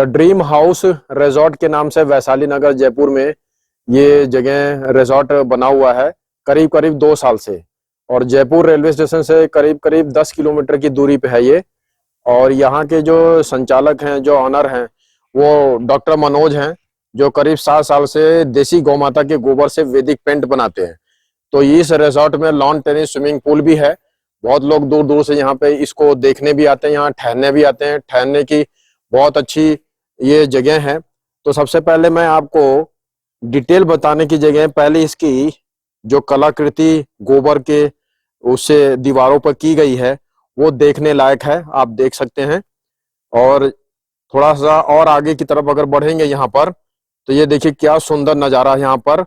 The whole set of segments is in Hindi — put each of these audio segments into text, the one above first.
द ड्रीम हाउस रिजॉर्ट के नाम से वैशाली नगर जयपुर में ये जगह रिजॉर्ट बना हुआ है करीब करीब 2 साल से। और जयपुर रेलवे स्टेशन से करीब करीब 10 किलोमीटर की दूरी पे है ये। और यहाँ के जो संचालक हैं, जो ऑनर हैं, वो डॉक्टर मनोज हैं, जो करीब 7 साल से देसी गौ माता के गोबर से वैदिक पेंट बनाते हैं। तो इस रिजॉर्ट में लॉन टेनिस स्विमिंग पूल भी है। बहुत लोग दूर दूर से यहाँ पे इसको देखने भी आते हैं, यहाँ ठहरने भी आते हैं। ठहरने की बहुत अच्छी ये जगह है। तो सबसे पहले मैं आपको डिटेल बताने की जगह पहले इसकी जो कलाकृति गोबर के उससे दीवारों पर की गई है वो देखने लायक है, आप देख सकते हैं। और थोड़ा सा और आगे की तरफ अगर बढ़ेंगे यहाँ पर तो ये देखिए क्या सुंदर नजारा है। यहाँ पर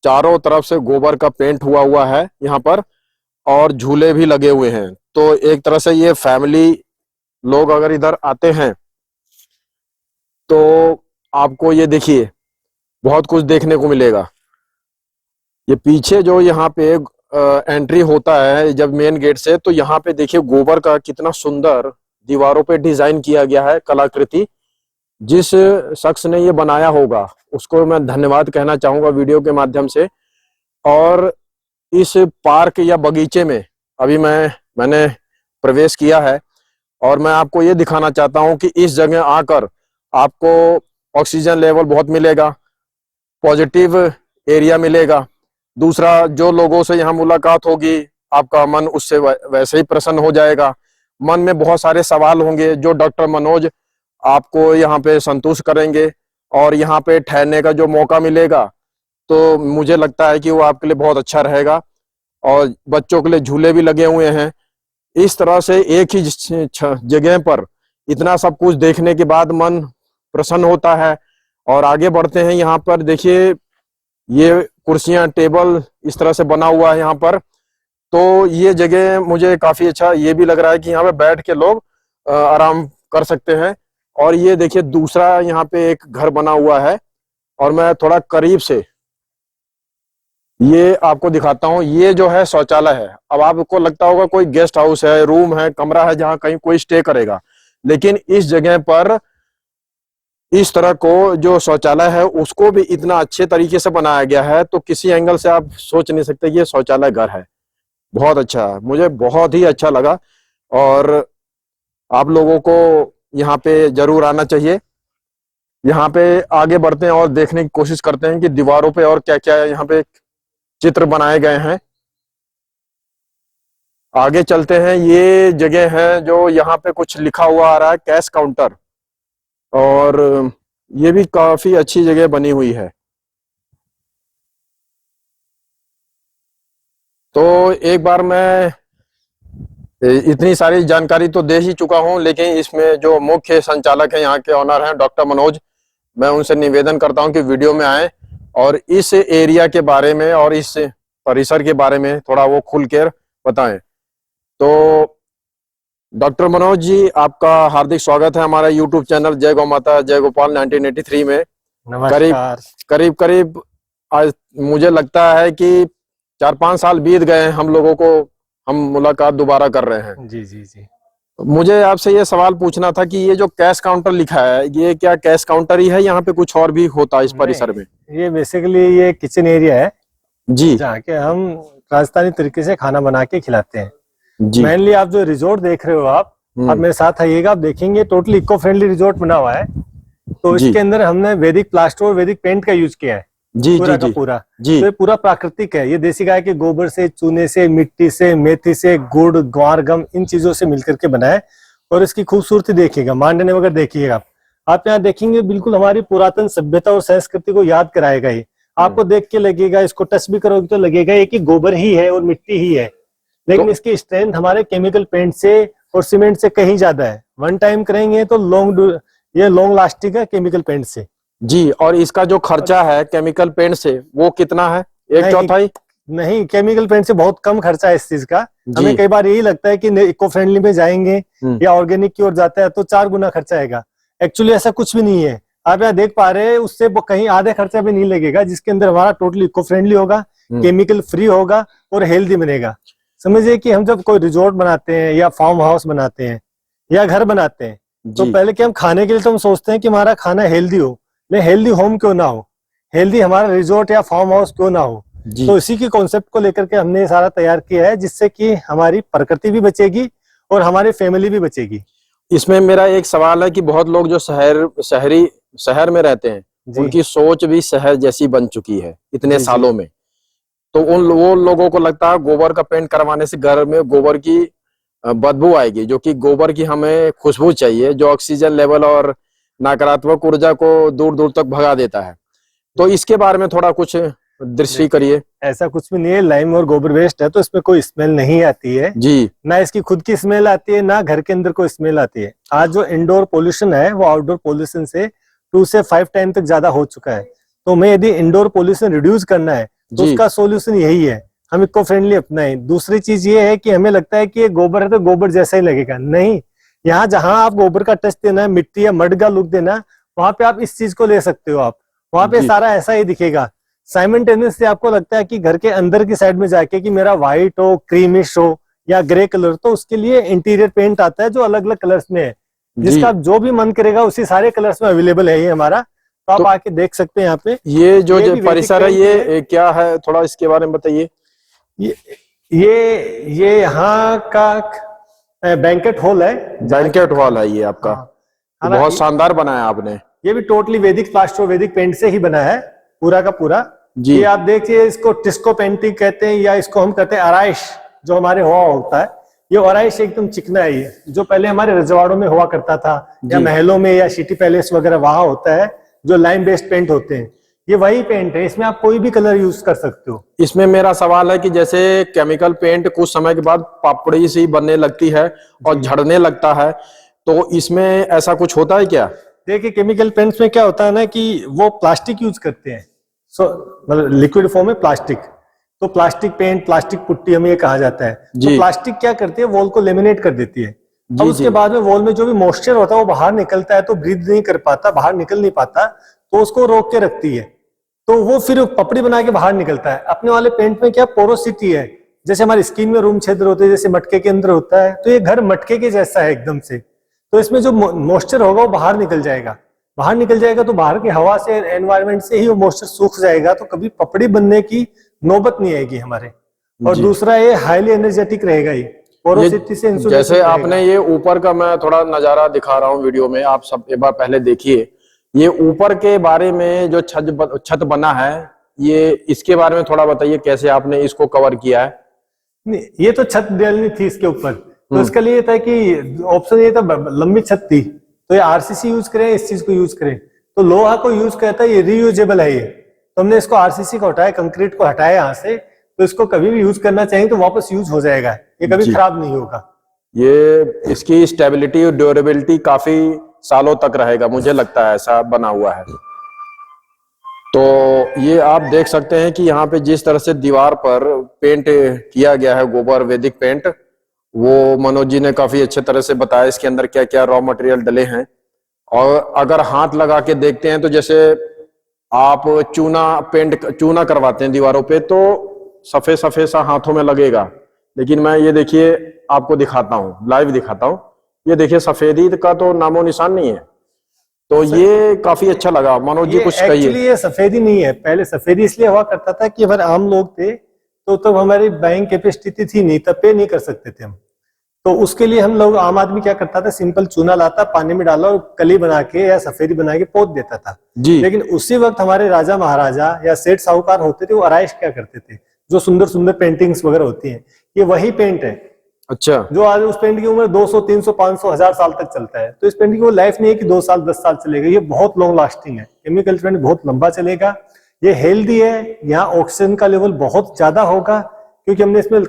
चारों तरफ से गोबर का पेंट हुआ है यहाँ पर, और झूले भी लगे हुए हैं। तो एक तरह से ये फैमिली लोग अगर इधर आते हैं तो आपको ये देखिए बहुत कुछ देखने को मिलेगा। ये पीछे जो यहाँ पे एंट्री होता है जब मेन गेट से, तो यहाँ पे देखिए गोबर का कितना सुंदर दीवारों पे डिजाइन किया गया है कलाकृति। जिस शख्स ने ये बनाया होगा उसको मैं धन्यवाद कहना चाहूंगा वीडियो के माध्यम से। और इस पार्क या बगीचे में अभी मैंने प्रवेश किया है और मैं आपको ये दिखाना चाहता हूं कि इस जगह आकर आपको ऑक्सीजन लेवल बहुत मिलेगा, पॉजिटिव एरिया मिलेगा। दूसरा, जो लोगों से यहाँ मुलाकात होगी आपका मन उससे वैसे ही प्रसन्न हो जाएगा। मन में बहुत सारे सवाल होंगे जो डॉक्टर मनोज आपको यहाँ पे संतुष्ट करेंगे, और यहाँ पे ठहरने का जो मौका मिलेगा तो मुझे लगता है कि वो आपके लिए बहुत अच्छा रहेगा। और बच्चों के लिए झूले भी लगे हुए हैं। इस तरह से एक ही जगह पर इतना सब कुछ देखने के बाद मन प्रसन्न होता है। और आगे बढ़ते हैं। यहाँ पर देखिए ये कुर्सियां टेबल इस तरह से बना हुआ है यहाँ पर। तो ये जगह मुझे काफी अच्छा ये भी लग रहा है कि यहाँ पे बैठ के लोग आराम कर सकते हैं। और ये देखिए दूसरा यहाँ पे एक घर बना हुआ है, और मैं थोड़ा करीब से ये आपको दिखाता हूँ। ये जो है शौचालय है। अब आपको लगता होगा कोई गेस्ट हाउस है, रूम है, कमरा है जहाँ कहीं कोई स्टे करेगा, लेकिन इस जगह पर इस तरह को जो शौचालय है उसको भी इतना अच्छे तरीके से बनाया गया है तो किसी एंगल से आप सोच नहीं सकते ये शौचालय घर है। बहुत अच्छा है, मुझे बहुत ही अच्छा लगा। और आप लोगों को यहाँ पे जरूर आना चाहिए। यहाँ पे आगे बढ़ते हैं और देखने की कोशिश करते हैं कि दीवारों पे और क्या क्या यहाँ पे चित्र बनाए गए हैं। आगे चलते हैं। ये जगह है जो यहाँ पे कुछ लिखा हुआ आ रहा है, कैश काउंटर। और ये भी काफी अच्छी जगह बनी हुई है। तो एक बार मैं इतनी सारी जानकारी तो दे ही चुका हूं, लेकिन इसमें जो मुख्य संचालक है, यहाँ के ऑनर हैं डॉक्टर मनोज, मैं उनसे निवेदन करता हूं कि वीडियो में आए और इस एरिया के बारे में और इस परिसर के बारे में थोड़ा वो खुलकर बताएं। तो डॉक्टर मनोज जी, आपका हार्दिक स्वागत है हमारा यूट्यूब चैनल जय गौ माता जय गोपाल 1983 में। नमस्कार। करीब आज मुझे लगता है कि 4-5 साल बीत गए हैं हम लोगों को, हम मुलाकात दोबारा कर रहे हैं। जी जी जी। मुझे आपसे ये सवाल पूछना था कि ये जो कैश काउंटर लिखा है, ये क्या कैश काउंटर ही है, यहाँ पे कुछ और भी होता है इस परिसर में? ये बेसिकली ये किचन एरिया है जी, जहाँ के हम राजस्थानी तरीके से खाना बना के खिलाते हैं जी। मेनली। आप जो रिजोर्ट देख रहे हो आप मेरे साथ आइएगा, आप देखेंगे टोटली इको फ्रेंडली रिजोर्ट बना हुआ है। तो इसके अंदर हमने वैदिक प्लास्टर और वैदिक पेंट का यूज किया है। जी पूरा जी का पूरा जी। तो ये पूरा प्राकृतिक है। ये देसी गाय के गोबर से, चूने से, मिट्टी से, मेथी से, गुड़, ग्वार, गम, इन चीजों से मिलकर के बना है। और इसकी खूबसूरती देखिएगा, मांडने वगैरह देखिएगा आप यहाँ देखेंगे, बिल्कुल हमारी पुरातन सभ्यता और संस्कृति को याद कराएगा। ये आपको देख के लगेगा, इसको टच भी करोगे तो लगेगा ये कि गोबर ही है और मिट्टी ही है, लेकिन इसकी स्ट्रेंथ हमारे केमिकल पेंट से और सीमेंट से कहीं ज्यादा है। वन टाइम करेंगे तो लॉन्ग लास्टिंग है केमिकल पेंट से। जी। और इसका जो खर्चा है केमिकल पेंट से वो कितना है? 1/4? नहीं, केमिकल पेंट से बहुत कम खर्चा है इस चीज का। हमें कई बार यही लगता है कि इको फ्रेंडली में जाएंगे या ऑर्गेनिक की ओर जाता है तो 4 गुना खर्चा आएगा। एक्चुअली ऐसा कुछ भी नहीं है। आप यहाँ देख पा रहे हैं, उससे कहीं आधे खर्चा भी नहीं लगेगा, जिसके अंदर हमारा टोटली इको फ्रेंडली होगा, केमिकल फ्री होगा और हेल्दी बनेगा। समझिए कि हम जब कोई रिजॉर्ट बनाते हैं या फार्म हाउस बनाते हैं या घर बनाते हैं, तो जी पहले कि हम खाने के लिए तो हम सोचते हैं कि हमारा खाना हेल्दी हो, लेकिन हेल्दी होम क्यों ना हो, हेल्दी हमारा रिजॉर्ट या फार्म हाउस क्यों ना हो। जी। तो इसी की कॉन्सेप्ट को लेकर के हमने ये सारा तैयार किया है, जिससे कि हमारी प्रकृति भी बचेगी और हमारी फैमिली भी बचेगी। इसमें मेरा एक सवाल है कि बहुत लोग जो शहर में रहते हैं, जी उनकी सोच भी शहर जैसी बन चुकी है इतने जी जी सालों में। तो वो लोगों को लगता है गोबर का पेंट करवाने से घर में गोबर की बदबू आएगी, जो कि गोबर की हमें खुशबू चाहिए, जो ऑक्सीजन लेवल और नकारात्मक ऊर्जा को दूर दूर तक भगा देता है। तो इसके बारे में थोड़ा कुछ दृष्टि देखिए, करिए। ऐसा कुछ भी नहीं है, लाइम और गोबर वेस्ट है तो इसमें कोई स्मेल नहीं आती है, जी ना इसकी खुद की स्मेल आती है, ना घर के अंदर कोई स्मेल आती है। आज जो इंडोर पोल्यूशन है वो आउटडोर पोल्यूशन से 2 से 5 टाइम तक ज्यादा हो चुका है। तो हमें यदि इंडोर पोल्यूशन रिड्यूस करना है तो जी उसका सोल्यूशन यही है, हम इको फ्रेंडली अपनाएं। दूसरी चीज ये है कि हमें लगता है कि ये गोबर है तो गोबर जैसा ही लगेगा, नहीं। यहाँ जहां आप गोबर का टच देना है, मिट्टी या मड का लुक देना, वहां पे आप इस चीज को ले सकते हो। आप वहां पे जी सारा ऐसा ही दिखेगा। साइमल्टेनियसली आपको लगता है कि घर के अंदर की साइड में जाके कि मेरा व्हाइट हो, क्रीमिश हो या ग्रे कलर, तो उसके लिए इंटीरियर पेंट आता है जो अलग अलग कलर्स में है, जी। जिसका जो भी मन करेगा उसी सारे कलर्स में अवेलेबल है ये हमारा। तो आप तो आके देख सकते हैं यहाँ पे। ये जो ये भी वैदिक परिसर है पेंट ये क्या है, थोड़ा इसके बारे में बताइए। ये ये यहाँ का बैंकेट हॉल है जहाँ की बैंकेट हॉल है ये आपका। हाँ तो हाँ ना, बहुत शानदार बनाया आपने। ये भी टोटली वैदिक प्लास्टर वैदिक पेंट से ही बना है पूरा का पूरा। जी ये आप देखिए, इसको टिस्को पेंटिंग कहते हैं या इसको हम कहते हैं आराइश, जो हमारे हुआ होता है। ये आराइश एकदम चिकना है, ये जो पहले हमारे रजवाड़ों में हुआ करता था या जी। महलों में या सिटी पैलेस वगैरह वहां होता है, जो लाइम बेस्ड पेंट होते हैं। ये वही पेंट है, इसमें आप कोई भी कलर यूज कर सकते हो। इसमें मेरा सवाल है कि जैसे केमिकल पेंट कुछ समय के बाद पापड़ी सी बनने लगती है और जी झड़ने लगता है, तो इसमें ऐसा कुछ होता है क्या? देखिए, केमिकल पेंट्स में क्या होता है ना कि वो प्लास्टिक यूज करते हैं। मतलब लिक्विड फॉर्म में प्लास्टिक, तो प्लास्टिक पेंट, प्लास्टिक पुट्टी हमें ये कहा जाता है। तो जी प्लास्टिक क्या करती है, वॉल को लेमिनेट कर देती है। अब जी उसके जी बाद में वॉल में जो भी मॉइस्चर होता है वो बाहर निकलता है, तो ब्रीथ नहीं कर पाता, बाहर निकल नहीं पाता, तो उसको रोक के रखती है। तो वो फिर पपड़ी बना के बाहर निकलता है। अपने वाले पेंट में क्या पोरोसिटी है, जैसे हमारी स्किन में रूम छिद्र होते हैं, जैसे मटके के अंदर होता है, तो ये घर मटके के जैसा है एकदम से। तो इसमें जो मॉइस्चर होगा वो बाहर निकल जाएगा, बाहर निकल जाएगा तो बाहर की हवा से, एनवायरनमेंट से ही वो मॉइस्चर सूख जाएगा, तो कभी पपड़ी बनने की नौबत नहीं आएगी हमारे। और जी। दूसरा ये हाईली एनर्जेटिक रहेगा, ये पोरोसिटी से ये इंसुलेशन जैसे रहेगा। आपने ये ऊपर का, मैं थोड़ा नजारा दिखा रहा हूँ वीडियो में, आप सब एक बार पहले देखिए। ये ऊपर के बारे में जो छत बना है, ये इसके बारे में थोड़ा बताइए, कैसे आपने इसको कवर किया है? नहीं, ये तो छत डालनी थी इसके ऊपर, तो हम्म। इसके लिए था कि ऑप्शन ये था, लंबी छत थी तो ये आरसीसी यूज करें, इस चीज को यूज करें। तो लोहा को यूज करता है, ये रीयूजेबल है ये, तो हमने इसको आरसीसी को हटाया, कंक्रीट को हटाया यहाँ से, तो इसको कभी भी यूज करना चाहिए तो वापस यूज हो जाएगा, ये कभी जी। खराब नहीं होगा। ये इसकी स्टेबिलिटी और ड्यूरेबिलिटी काफी सालों तक रहेगा, मुझे लगता है ऐसा बना हुआ है। तो ये आप देख सकते हैं कि यहाँ पे जिस तरह से दीवार पर पेंट किया गया है गोबर वैदिक पेंट, वो मनोज जी ने काफी अच्छे तरह से बताया इसके अंदर क्या क्या रॉ मटेरियल डले हैं। और अगर हाथ लगा के देखते हैं तो जैसे आप चूना करवाते हैं दीवारों पे, तो सफेद सफेद सा हाथों में लगेगा, लेकिन मैं ये देखिए आपको दिखाता हूँ, लाइव दिखाता हूँ। ये देखिए सफेदी का तो नामो निशान नहीं है। तो ये काफी अच्छा लगा। मनोज जी ये कुछ एक्चुअली कहिए। ये सफेदी नहीं है, पहले सफेदी इसलिए हुआ करता था कि अगर आम लोग थे तो तब हमारी बाइंग कैपेसिटी थी नहीं, तब पे नहीं कर सकते थे हम। तो उसके लिए हम लोग, आम आदमी क्या करता था, सिंपल चूना लाता, पानी में डाला और कली बना के या सफेदी बना के पोत देता था। जी लेकिन उसी वक्त हमारे राजा महाराजा या सेठ साहूकार होते थे, वो आराइश क्या करते थे, जो सुंदर सुंदर पेंटिंग्स वगैरह होती हैं, ये वही पेंट है अच्छा। जो आज उस पेंट की उम्र 200, 300, 500, 1000 साल तक चलता है। तो इस पेंट की वो लाइफ नहीं है कि 2 साल 10 साल चलेगा, ये बहुत लॉन्ग लास्टिंग है। केमिकल पेंट बहुत लंबा चलेगा, ये हेल्दी है, यहाँ ऑक्सीजन का लेवल बहुत ज्यादा होगा क्योंकि हमने इसमें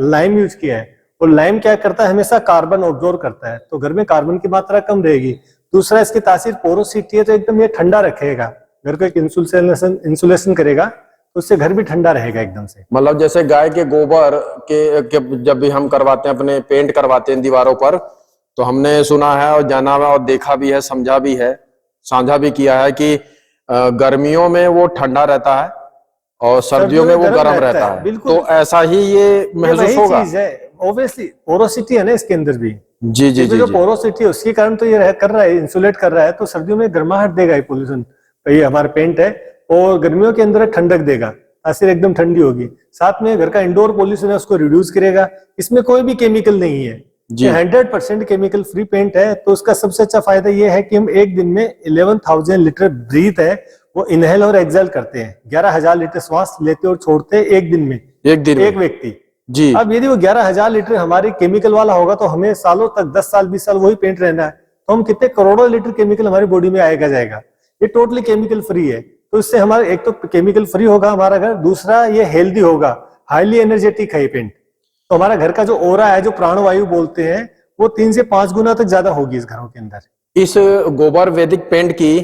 लाइम यूज किया है। और लाइम क्या करता है, हमेशा कार्बन ऑब्जॉर्व करता है, तो घर में कार्बन की मात्रा कम रहेगी। दूसरा, इसकी तासीर पोरोसिटी है, तो एकदम ये ठंडा रखेगा घर को, एक इंसुलेशन करेगा, तो उससे घर भी ठंडा रहेगा एकदम से। मतलब जैसे गाय के गोबर के जब भी हम करवाते हैं, अपने पेंट करवाते हैं दीवारों पर, तो हमने सुना है और जाना है और देखा भी है, समझा भी है, साझा भी किया है कि गर्मियों में वो ठंडा रहता है और सर्दियों में वो गर्म रहता है। बिल्कुल, तो ऐसा ही ये महसूस वही होगा। चीज है, ऑब्वियसली पोरोसिटी है ना इसके अंदर भी, जी जी इसमें जी जो जी पोरोसिटी है उसके कारण तो ये कर रहा है, इंसुलेट कर रहा है, तो सर्दियों में गर्माहट देगा ये पोल्यूशन, ये हमारा पेंट है। और गर्मियों के अंदर ठंडक देगा, तासीर एकदम ठंडी होगी। साथ में घर का इंडोर पोल्यूशन है उसको रिड्यूस करेगा। इसमें कोई भी केमिकल नहीं है, ये जी 100% केमिकल फ्री पेंट है। तो उसका सबसे अच्छा फायदा ये है कि हम एक दिन में 11,000 लीटर ब्रीथ है वो इनहेल और एक्सेल करते हैं। 11,000 लीटर श्वास लेते और छोड़ते हैं एक दिन में, एक दिन एक में। व्यक्ति। जी अब यदि वो 11,000 लीटर हमारी केमिकल वाला होगा तो हमें सालों तक 10 साल 20 साल वही पेंट रहना है, तो हम कितने करोड़ों लीटर केमिकल हमारी बॉडी में आएगा जाएगा। ये टोटली केमिकल फ्री है, तो इससे हमारा एक तो केमिकल फ्री होगा हमारा घर, दूसरा ये हेल्दी होगा, हाईली एनर्जेटिक है ये पेंट। तो हमारा घर का जो ओरा है, जो प्राणवायु बोलते हैं, वो 3 से 5 गुना तक ज्यादा होगी इस घरों के अंदर। इस गोबर वैदिक पेंट की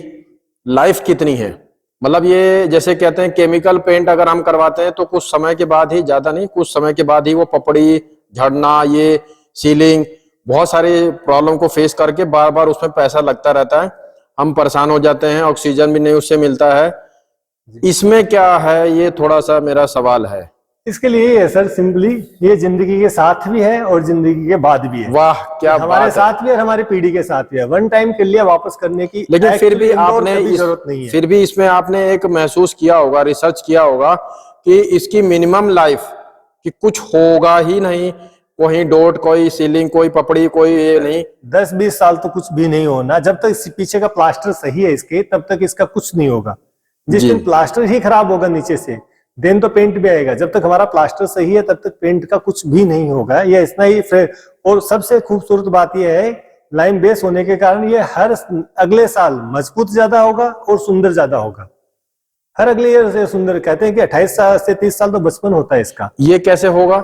लाइफ कितनी है? मतलब ये जैसे कहते हैं केमिकल पेंट अगर हम करवाते हैं तो कुछ समय के बाद ही, ज्यादा नहीं, कुछ समय के बाद ही वो पपड़ी झड़ना, ये सीलिंग, बहुत सारी प्रॉब्लम को फेस करके बार बार उसमें पैसा लगता रहता है, हम परेशान हो जाते हैं, ऑक्सीजन भी नहीं उससे मिलता है। इसमें क्या है, ये थोड़ा सा मेरा सवाल है। इसके लिए ये है सर, सिंपली ये जिंदगी के साथ भी है और जिंदगी के बाद भी है। वाह क्या हमारे बात है। साथ भी और हमारी पीढ़ी के साथ भी है। वन टाइम के लिए वापस करने की लेकिन फिर भी actually इंडोर आपने कभी जरूरत नहीं है। फिर भी इसमें आपने एक महसूस किया होगा, रिसर्च किया होगा कि इसकी मिनिमम लाइफ कि कुछ होगा ही नहीं, कोई डॉट, कोई सीलिंग, कोई पपड़ी, कोई ये नहीं। 10-20 साल तो कुछ भी नहीं होना, जब तक इस पीछे का प्लास्टर सही है इसके, तब तक इसका कुछ नहीं होगा। जिस जी दिन प्लास्टर ही खराब होगा नीचे से, देन तो पेंट भी आएगा। जब तक हमारा प्लास्टर सही है तब तक पेंट का कुछ भी नहीं होगा। ये इतना ही और सबसे खूबसूरत बात यह है, लाइम बेस होने के कारण ये हर अगले साल मजबूत ज्यादा होगा और सुंदर ज्यादा होगा। हर अगले ईयर से सुंदर। कहते हैं कि 28 साल से 30 साल तो बचपन होता है इसका। ये कैसे होगा?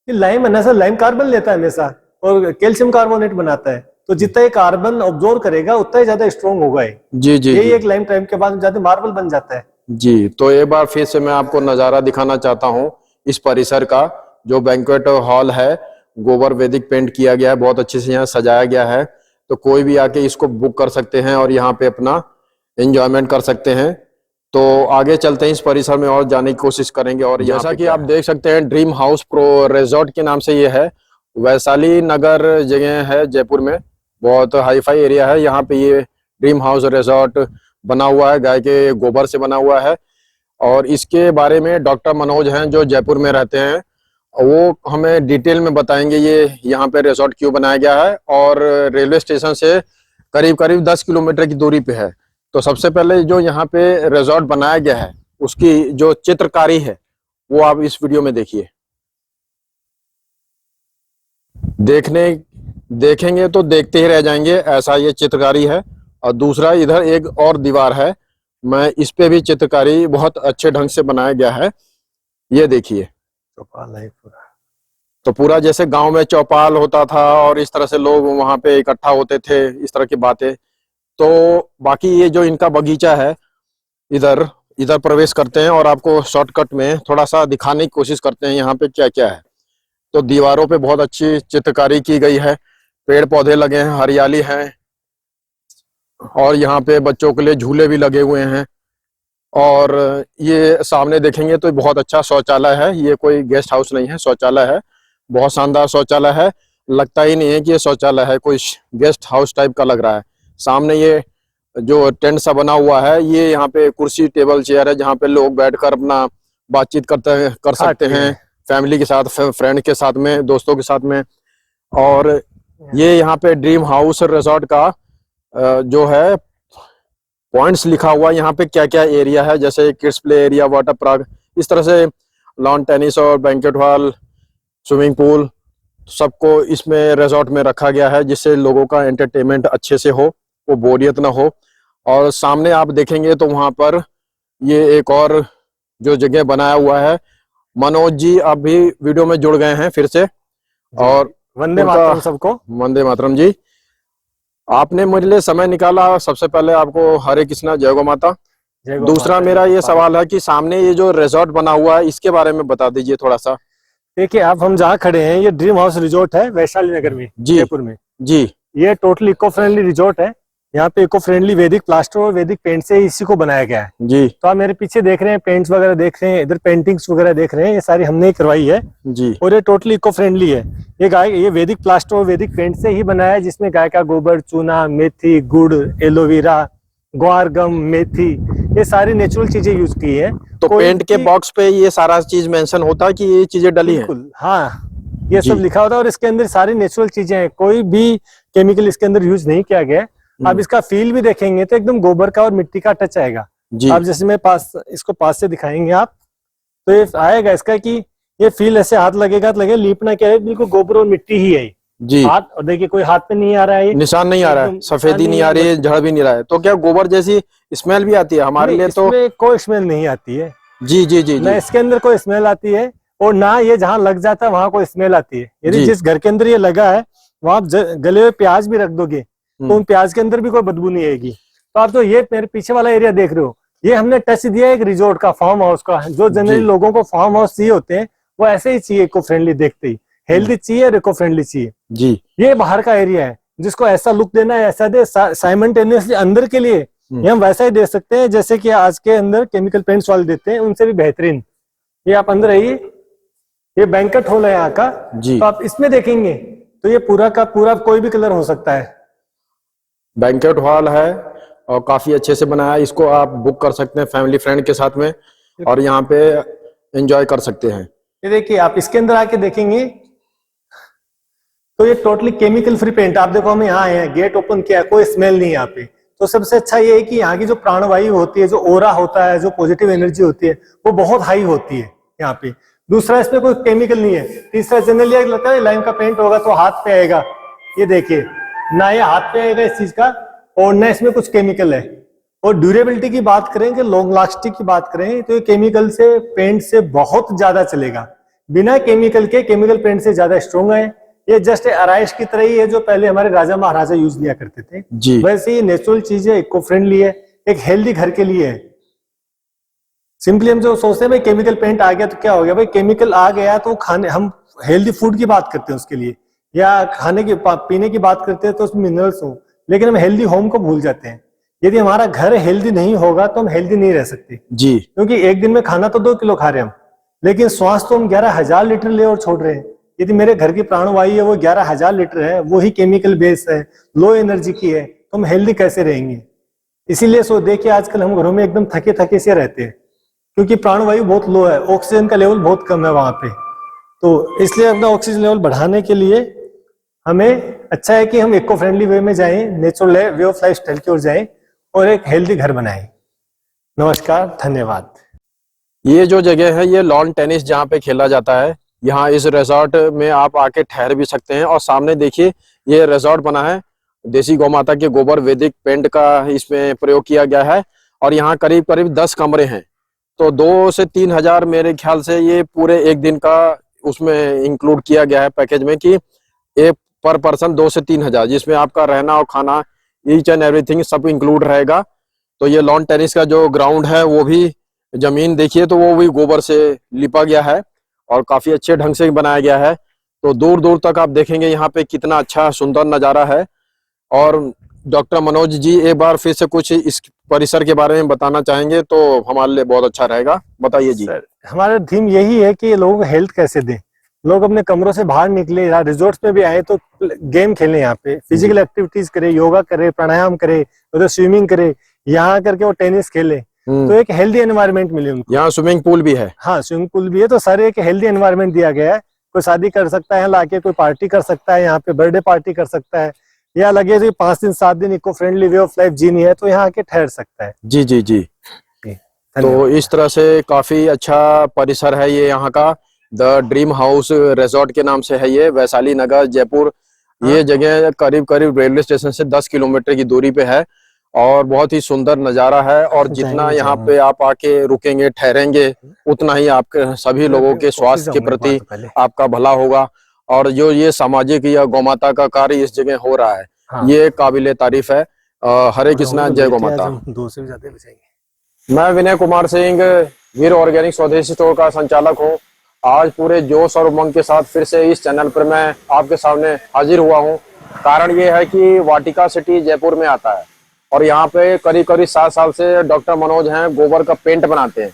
ये लाइम है, लाइम कार्बन लेता है हमेशा और कैल्शियम कार्बोनेट बनाता है, तो जितना ये कार्बन ऑब्जॉर्व करेगा उतना ही ज्यादा स्ट्रॉन्ग होगा ये। जी जी यही जी एक लाइम टाइम के बाद ज्यादा मार्बल बन जाता है। जी। तो एक बार फिर से मैं आपको नज़ारा दिखाना चाहता हूँ इस परिसर का, जो बैंक्वेट हॉल है, गोबर वैदिक पेंट किया गया है, बहुत अच्छे से यहाँ सजाया गया है। तो कोई भी आके इसको बुक कर सकते हैं और यहाँ पे अपना एंजॉयमेंट कर सकते हैं। तो आगे चलते हैं, इस परिसर में और जाने की कोशिश करेंगे। और जैसा कि आप देख सकते हैं, ड्रीम हाउस प्रो रिजॉर्ट के नाम से ये है, वैशाली नगर जगह है जयपुर में, बहुत हाईफाई एरिया है। यहाँ पे ये ड्रीम हाउस रिजॉर्ट बना हुआ है, गाय के गोबर से बना हुआ है। और इसके बारे में डॉक्टर मनोज हैं जो जयपुर में रहते हैं, वो हमें डिटेल में बताएंगे ये यहाँ पे रिजॉर्ट क्यों बनाया गया है और रेलवे स्टेशन से करीब करीब 10 किलोमीटर की दूरी पे है। तो सबसे पहले जो यहाँ पे रिजॉर्ट बनाया गया है उसकी जो चित्रकारी है वो आप इस वीडियो में देखिए। देखेंगे तो देखते ही रह जाएंगे, ऐसा ये चित्रकारी है। और दूसरा इधर एक और दीवार है, मैं इस पे भी चित्रकारी बहुत अच्छे ढंग से बनाया गया है, ये देखिए। तो पूरा जैसे गांव में चौपाल होता था और इस तरह से लोग वहां पे इकट्ठा होते थे, इस तरह की बातें। तो बाकी ये जो इनका बगीचा है, इधर इधर प्रवेश करते हैं और आपको शॉर्टकट में थोड़ा सा दिखाने की कोशिश करते हैं यहाँ पे क्या क्या है। तो दीवारों पे बहुत अच्छी चित्रकारी की गई है, पेड़ पौधे लगे हैं, हरियाली है, और यहाँ पे बच्चों के लिए झूले भी लगे हुए हैं। और ये सामने देखेंगे तो बहुत अच्छा शौचालय है, ये कोई गेस्ट हाउस नहीं है, शौचालय है, बहुत शानदार शौचालय है। लगता ही नहीं है कि ये शौचालय है, कोई गेस्ट हाउस टाइप का लग रहा है। सामने ये जो टेंट सा बना हुआ है, ये यहाँ पे कुर्सी टेबल चेयर है जहाँ पे लोग बैठकर अपना बातचीत कर सकते हैं, फैमिली के साथ, फ्रेंड के साथ में, दोस्तों के साथ में। और ये यहाँ पे ड्रीम हाउस रिजॉर्ट का जो है पॉइंट्स लिखा हुआ है, यहाँ पे क्या क्या एरिया है, जैसे kids play area, water park, इस तरह से लॉन टेनिस और बैंकेट हॉल, स्विमिंग पूल, सबको इसमें रिजॉर्ट में रखा गया है जिससे लोगों का एंटरटेनमेंट अच्छे से हो, वो बोरियत ना हो। और सामने आप देखेंगे तो वहां पर ये एक और जो जगह बनाया हुआ है, मनोज जी आप भी वीडियो में जुड़ गए हैं फिर से, और वंदे मातरम सबको। वंदे मातरम जी, आपने मेरे लिए समय निकाला, सबसे पहले आपको हरे कृष्णा, जय गौ माता। दूसरा मेरा ये सवाल है कि सामने ये जो रिजॉर्ट बना हुआ है इसके बारे में बता दीजिए थोड़ा सा। देखिए, आप हम जहाँ खड़े हैं ये ड्रीम हाउस रिजॉर्ट है वैशाली नगर में, जयपुर में जी। ये टोटली इको फ्रेंडली रिजॉर्ट है। यहाँ पे इको फ्रेंडली वैदिक प्लास्टर और वैदिक पेंट से इसी को बनाया गया है। जी तो आप मेरे पीछे देख रहे हैं, पेंट्स वगैरह देख रहे हैं, इधर पेंटिंग्स वगैरह देख रहे हैं, ये सारी हमने ही करवाई है जी और ये टोटली इको फ्रेंडली है। ये वैदिक प्लास्टर और वैदिक पेंट से ही बनाया है, जिसमें गाय का गोबर, चूना, मेथी, गुड़, एलोवेरा, ग्वार गम, मेथी, ये सारी नेचुरल चीजें यूज की है। तो पेंट के बॉक्स पे ये सारा चीज मेंशन होता है कि ये चीजें डली हैं? बिल्कुल, हाँ, ये जी। सब लिखा होता है और इसके अंदर सारी नेचुरल चीजें हैं, कोई भी केमिकल इसके अंदर यूज नहीं किया गया है। आप इसका फील भी देखेंगे तो एकदम गोबर का और मिट्टी का टच आएगा। जी आप जैसे मैं इसको पास से दिखाएंगे आप, तो ये आएगा इसका कि ये फील ऐसे हाथ लगेगा तो लगेगा लीपना क्या है, बिल्कुल गोबर और मिट्टी ही है जी। हाथ। और देखिए कोई हाथ पे नहीं आ रहा है, निशान नहीं आ रहा है, एकदम सफेदी नहीं आ रही है, झड़ भी नहीं रहा है। तो क्या गोबर जैसी स्मेल भी आती है हमारे लिए? तो इसमें कोई स्मेल नहीं आती है। जी जी जी ना जी इसके अंदर कोई स्मेल आती है और ना ये जहाँ लग जाता है वहां कोई स्मेल आती है। यदि जी। जिस घर के अंदर ये लगा है वहां आप गले हुए प्याज भी रख दोगे तो उन प्याज के अंदर भी कोई बदबू नहीं आएगी। तो आप तो ये मेरे पीछे वाला एरिया देख रहे हो, ये हमने टच दिया एक रिजोर्ट का, फार्म हाउस का। जो जनरली लोगों को फार्म हाउस चाहिए होते हैं वो ऐसे ही चाहिए, इको फ्रेंडली देखते ही, हेल्दी चाहिए और इको फ्रेंडली चाहिए। जी ये बाहर का एरिया है, जिसको ऐसा लुक देना है ऐसा दे, साइमल्टेनियसली अंदर के लिए ये हम वैसा ही दे सकते हैं जैसे कि आज के अंदर केमिकल पेंट्स वाले देते हैं, उनसे भी बेहतरीन। ये आप अंदर आइए, ये बैंकेट हॉल है यहाँ का। जी। तो आप इसमें देखेंगे तो ये पूरा का पूरा कोई भी कलर हो सकता है। बैंकेट हॉल है और काफी अच्छे से बनाया है। इसको आप बुक कर सकते हैं फैमिली फ्रेंड के साथ में और यहाँ पे एंजॉय कर सकते हैं। ये देखिए आप इसके अंदर आके देखेंगे तो ये टोटली केमिकल फ्री पेंट। आप देखो हम यहाँ आए हैं, गेट ओपन किया है, कोई स्मेल नहीं है यहाँ पे। तो सबसे अच्छा ये है कि यहाँ की जो प्राणवायु होती है, जो ओरा होता है, जो पॉजिटिव एनर्जी होती है, वो बहुत हाई होती है यहाँ पे। दूसरा, इसमें कोई केमिकल नहीं है। तीसरा, जनरली लगता है लाइम का पेंट होगा तो हाथ पे आएगा, ये देखिए ना ये हाथ पे आएगा इस चीज का, और ना इसमें कुछ केमिकल है। और ड्यूरेबिलिटी की बात करें कि लॉन्ग लास्टिंग की बात करें तो ये केमिकल से पेंट से बहुत ज्यादा चलेगा। बिना केमिकल के केमिकल पेंट से ज्यादा स्ट्रॉन्ग है। ये जस्ट आराइश की तरह ही है जो पहले हमारे राजा महाराजा यूज लिया करते थे। जी। वैसे ही नेचुरल चीज है, इको फ्रेंडली है, एक हेल्दी घर के लिए है। सिंपली हम जो सोचते हैं भाई केमिकल पेंट आ गया तो क्या हो गया, भाई केमिकल आ गया तो खाने, हम हेल्दी फूड की बात करते हैं उसके लिए, या खाने की पीने की बात करते हैं तो उसमें मिनरल्स हो, लेकिन हम हेल्दी होम को भूल जाते हैं। यदि हमारा घर हेल्दी नहीं होगा तो हम हेल्दी नहीं रह सकते। जी। क्योंकि एक दिन में खाना तो 2 किलो खा रहे हैं हम, लेकिन श्वास तो हम 11,000 लीटर ले और छोड़ रहे हैं। यदि मेरे घर की प्राणवायु है वो 11,000 लीटर है, वो ही केमिकल बेस है, लो एनर्जी की है, तो हम हेल्दी कैसे रहेंगे? इसीलिए सो देखिए आजकल हम घरों में एकदम थके थके से रहते हैं, क्योंकि प्राणवायु बहुत लो है, ऑक्सीजन का लेवल बहुत कम है वहां पे। तो इसलिए अपना ऑक्सीजन लेवल बढ़ाने के लिए हमें अच्छा है कि हम इको फ्रेंडली वे में जाएं, natural way of life style की ओर जाएं और एक हेल्दी घर बनाएं। नमस्कार, धन्यवाद। ये जो जगह है ये लॉन टेनिस जहाँ पे खेला जाता है, यहाँ इस रिजॉर्ट में आप आके ठहर भी सकते हैं। और सामने देखिए ये रिजॉर्ट बना है, देसी गौ माता के गोबर वैदिक पेंट का इसमें प्रयोग किया गया है। और यहाँ करीब करीब 10 कमरे हैं, तो 2 से 3 हजार मेरे ख्याल से ये पूरे एक दिन का उसमें इंक्लूड किया गया है पैकेज में, कि एक पर पर्सन 2 से 3 हजार, जिसमें आपका रहना और खाना ईच एंड एवरीथिंग सब इंक्लूड रहेगा। तो ये लॉन टेनिस का जो ग्राउंड है वो भी, जमीन देखिए तो वो भी गोबर से लिपा गया है और काफी अच्छे ढंग से बनाया गया है। तो दूर दूर तक आप देखेंगे यहाँ पे कितना अच्छा सुंदर नजारा है। और डॉक्टर मनोज जी एक बार फिर से कुछ इस परिसर के बारे में बताना चाहेंगे तो हमारे लिए बहुत अच्छा रहेगा, बताइए जी। सर, हमारा थीम यही है कि लोगों को हेल्थ कैसे दें। लोग अपने कमरों से बाहर निकले, रिजॉर्ट्स में भी आए तो गेम खेलें, यहाँ पे फिजिकल एक्टिविटीज करें, योगा करें, प्राणायाम करें, उधर स्विमिंग करें, यहाँ करके वो टेनिस खेले, तो एक हेल्दी एनवायरनमेंट मिले उनको। यहाँ स्विमिंग पूल भी है? हाँ, स्विमिंग पूल भी है। तो सारे एक हेल्दी एनवायरनमेंट दिया गया है। कोई शादी कर सकता है लाके, कोई पार्टी कर सकता है यहाँ पे, बर्थडे पार्टी कर सकता है, या लगे तो 5 दिन 7 दिन eco friendly way of life जीनी है तो यहाँ आके ठहर सकता है। जी जी जी। तो इस तरह से काफी अच्छा परिसर है ये यहाँ का। द ड्रीम हाउस रिजॉर्ट के नाम से है ये, वैशाली नगर जयपुर। ये जगह करीब करीब रेलवे स्टेशन से 10 किलोमीटर की दूरी पे है और बहुत ही सुंदर नजारा है। और जितना यहाँ पे आप आके रुकेंगे, ठहरेंगे, उतना ही आपके सभी लोगों के स्वास्थ्य के प्रति आपका भला होगा। और जो ये सामाजिक या गौमाता का कार्य इस जगह हो रहा है, ये काबिले तारीफ है। हरे कृष्णा, जय गौ माता। मैं विनय कुमार सिंह, वीर ऑर्गेनिक स्वदेशी स्टोर का संचालक हूँ। आज पूरे जोश और उमंग के साथ फिर से इस चैनल पर मैं आपके सामने हाजिर हुआ हूँ। कारण ये है कि वाटिका सिटी जयपुर में आता है और यहाँ पे करीब करीब 7 साल से डॉक्टर मनोज हैं, गोबर का पेंट बनाते हैं।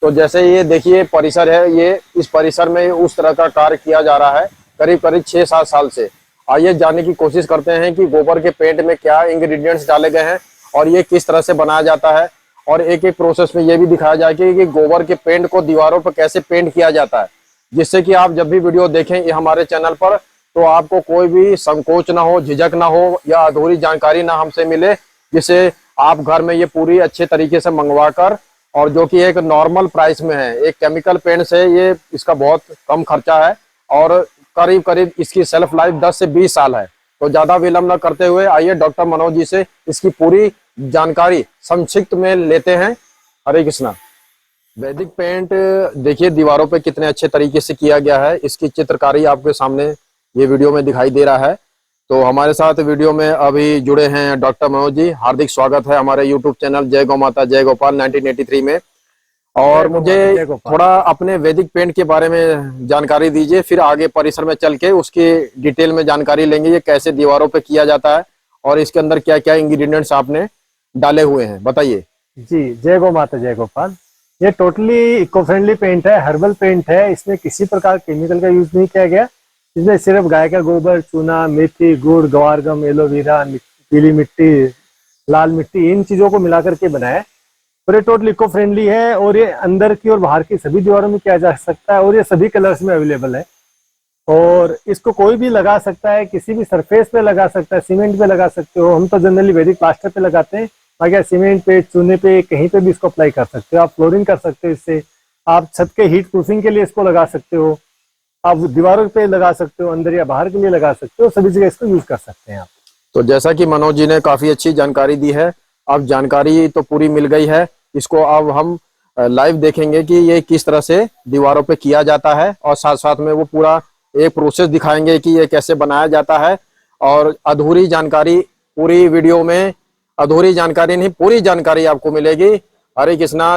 तो जैसे ये देखिए परिसर है, ये इस परिसर में उस तरह का कार्य किया जा रहा है करीब करीब 6-7 साल से। आइए जानने की कोशिश करते हैं कि गोबर के पेंट में क्या इंग्रेडिएंट्स डाले गए हैं और ये किस तरह से बनाया जाता है, और एक एक प्रोसेस में ये भी दिखाया जाए कि गोबर के पेंट को दीवारों पर कैसे पेंट किया जाता है, जिससे कि आप जब भी वीडियो देखें ये हमारे चैनल पर तो आपको कोई भी संकोच ना हो, झिझक ना हो या अधूरी जानकारी ना हमसे मिले, जिससे आप घर में ये पूरी अच्छे तरीके से मंगवा कर, और जो कि एक नॉर्मल प्राइस में है। एक केमिकल पेंट से ये इसका बहुत कम खर्चा है और करीब करीब इसकी सेल्फ लाइफ 10 से 20 साल है। तो ज्यादा विलंब न करते हुए आइए डॉक्टर मनोज जी से इसकी पूरी जानकारी संक्षिप्त में लेते हैं। हरे कृष्णा। वैदिक पेंट देखिए दीवारों पे कितने अच्छे तरीके से किया गया है, इसकी चित्रकारी आपके सामने ये वीडियो में दिखाई दे रहा है। तो हमारे साथ वीडियो में अभी जुड़े हैं डॉक्टर मनोज जी। हार्दिक स्वागत है हमारे यूट्यूब चैनल जय गौ माता जय गोपाल 1983 में। और मुझे थोड़ा अपने वैदिक पेंट के बारे में जानकारी दीजिए, फिर आगे परिसर में चल के उसकी डिटेल में जानकारी लेंगे, ये कैसे दीवारों पे किया जाता है और इसके अंदर क्या क्या इंग्रेडिएंट्स आपने डाले हुए हैं, बताइए। जी, जय गौ माता जय गोपाल। ये टोटली इको फ्रेंडली पेंट है, हर्बल पेंट है। इसमें किसी प्रकार केमिकल का यूज नहीं किया गया। इसमें सिर्फ गाय का गोबर, चूना, मेथी, गुड़, ग्वारगम, एलोवेरा, पीली मिट्टी, लाल मिट्टी, इन चीजों को मिलाकर के बनाया है। और ये टोटली इको फ्रेंडली है और ये अंदर की और बाहर की सभी दीवारों में किया जा सकता है और ये सभी कलर्स में अवेलेबल है। और इसको कोई भी लगा सकता है, किसी भी सरफेस पे लगा सकता है, सीमेंट पे लगा सकते हो। हम तो जनरली वैदिक प्लास्टर पे लगाते हैं, बाकी सीमेंट पे, चूने पे, कहीं पे भी इसको अप्लाई कर सकते हो। आप फ्लोरिंग कर सकते हो इससे, आप छत के हीट प्रूफिंग के लिए इसको लगा सकते हो, आप दीवारों पे लगा सकते हो, अंदर या बाहर के लिए लगा सकते हो, सभी जगह इसको यूज कर सकते हैं आप। तो जैसा कि मनोज जी ने काफी अच्छी जानकारी दी है, अब जानकारी तो पूरी मिल गई है, इसको अब हम लाइव देखेंगे कि ये किस तरह से दीवारों पे किया जाता है, और साथ साथ में वो पूरा एक प्रोसेस दिखाएंगे कि ये कैसे बनाया जाता है। और अधूरी जानकारी पूरी वीडियो में, अधूरी जानकारी नहीं पूरी जानकारी आपको मिलेगी। हरे कृष्णा।